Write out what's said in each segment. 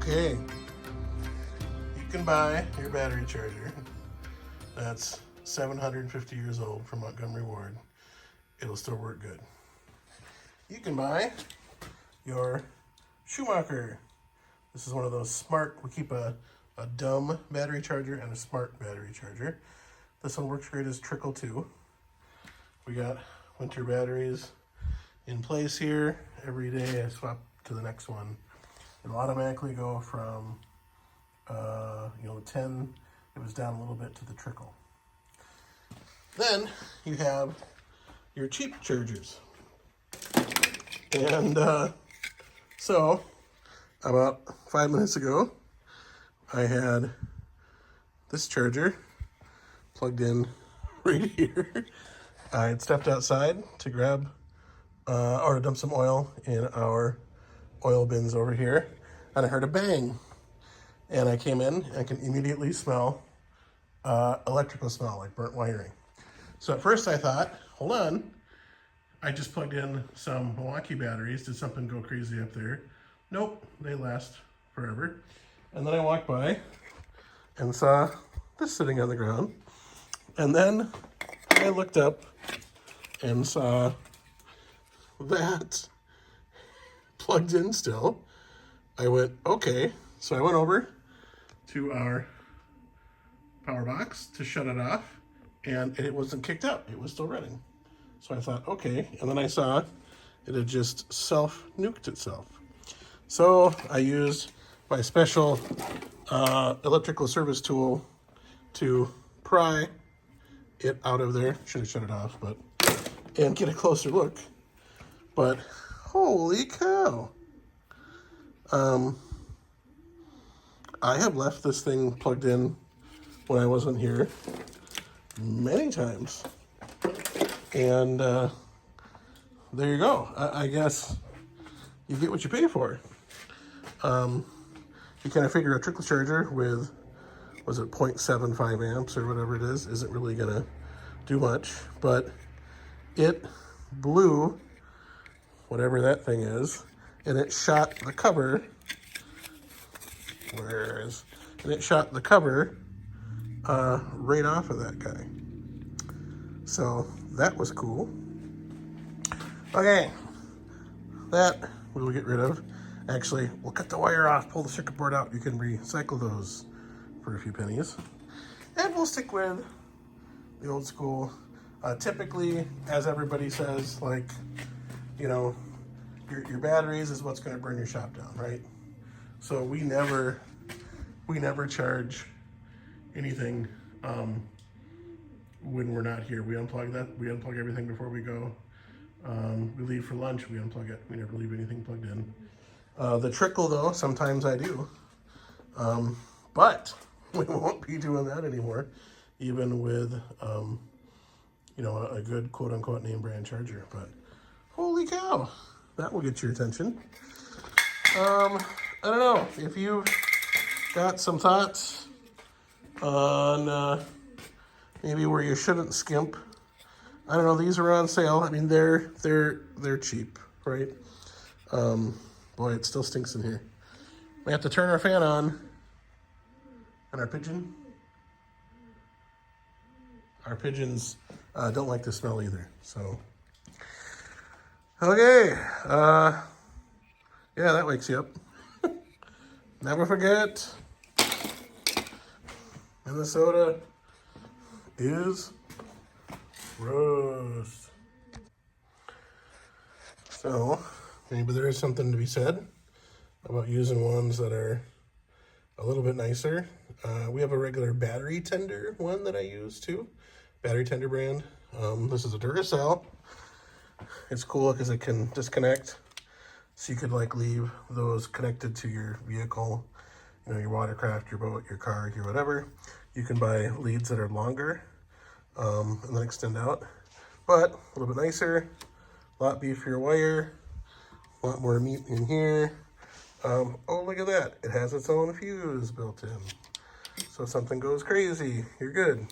Okay, you can buy your battery charger that's 750 years old from Montgomery Ward. It'll still work good. You can buy your Schumacher. This is one of those smart, we keep a dumb battery charger and a smart battery charger. This one works great as trickle too. We got winter batteries in place here. Every day I swap to the next one. It'll automatically go from, 10, it was down a little bit to the trickle. Then you have your cheap chargers. And so about 5 minutes ago, I had this charger plugged in right here. I had stepped outside to grab or to dump some oil in our oil bins over here, and I heard a bang. And I came in and I can immediately smell electrical smell, like burnt wiring. So at first I thought, hold on, I just plugged in some Milwaukee batteries. Did something go crazy up there? Nope, they last forever. And then I walked by and saw this sitting on the ground. And then I looked up and saw that plugged in still. I went, okay. So I went over to our power box to shut it off, and it wasn't kicked out. It was still running. So I thought, okay. And then I saw it had just self-nuked itself. So I used my special electrical service tool to pry it out of there. Should have shut it off, and get a closer look. But holy cow. I have left this thing plugged in when I wasn't here many times. And there you go. I guess you get what you pay for. You kind of figure a trickle charger with, was it 0.75 amps or whatever it is, isn't really going to do much. But it blew whatever that thing is, and it shot the cover. And it shot the cover right off of that guy. So that was cool. Okay, that we will get rid of. Actually, we'll cut the wire off, pull the circuit board out. You can recycle those for a few pennies. And we'll stick with the old school. Typically, as everybody says, like, your batteries is what's going to burn your shop down, right? So we never charge anything when we're not here. We unplug that. We unplug everything before we go. We leave for lunch. We unplug it. We never leave anything plugged in. The trickle, though, sometimes I do. But we won't be doing that anymore, even with a good quote-unquote name brand charger. But holy cow, that will get your attention. I don't know if you've got some thoughts on maybe where you shouldn't skimp. I don't know. These are on sale. I mean, they're cheap, right? Boy, it still stinks in here. We have to turn our fan on. And our pigeon. Our pigeons don't like the smell either. So, okay. Yeah, that wakes you up. Never forget, Minnesota is roast. So, maybe there is something to be said about using ones that are a little bit nicer. We have a regular battery tender one that I use too. Battery tender brand. This is a Duracell. It's cool because it can disconnect. So you could leave those connected to your vehicle, your watercraft, your boat, your car, your whatever. You can buy leads that are longer and then extend out. But a little bit nicer, a lot beefier wire, a lot more meat in here. Oh, look at that. It has its own fuse built in. So if something goes crazy, you're good.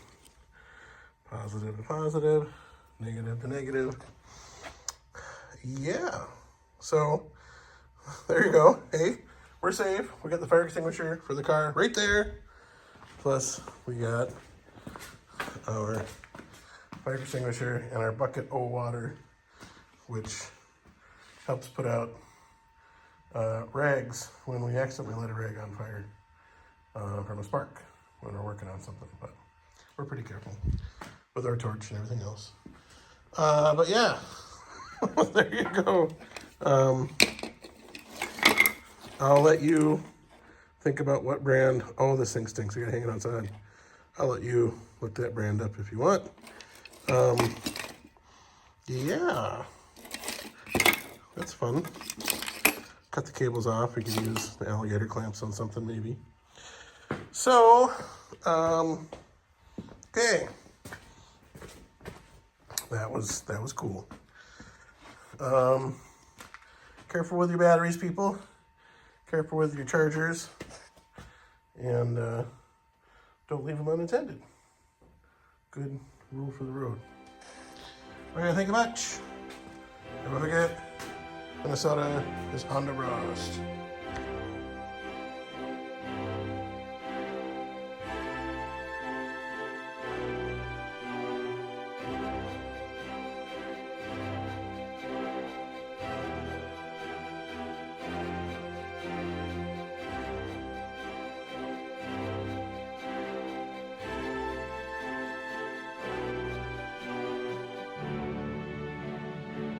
Positive to positive, negative to negative. Yeah. So there you go. Hey, we're safe. We got the fire extinguisher for the car right there. Plus, we got our fire extinguisher and our bucket of water, which helps put out rags when we accidentally light a rag on fire from a spark when we're working on something. But we're pretty careful with our torch and everything else. But yeah, there you go. I'll let you think about what brand. Oh, this thing stinks. I gotta hang it outside. I'll let you look that brand up if you want. Yeah, that's fun. Cut the cables off. We can use the alligator clamps on something maybe. So, okay. That was cool. Careful with your batteries, people. Careful with your chargers. And don't leave them unattended. Good rule for the road. Okay, thank you much. Never forget, Minnesota is on the roast.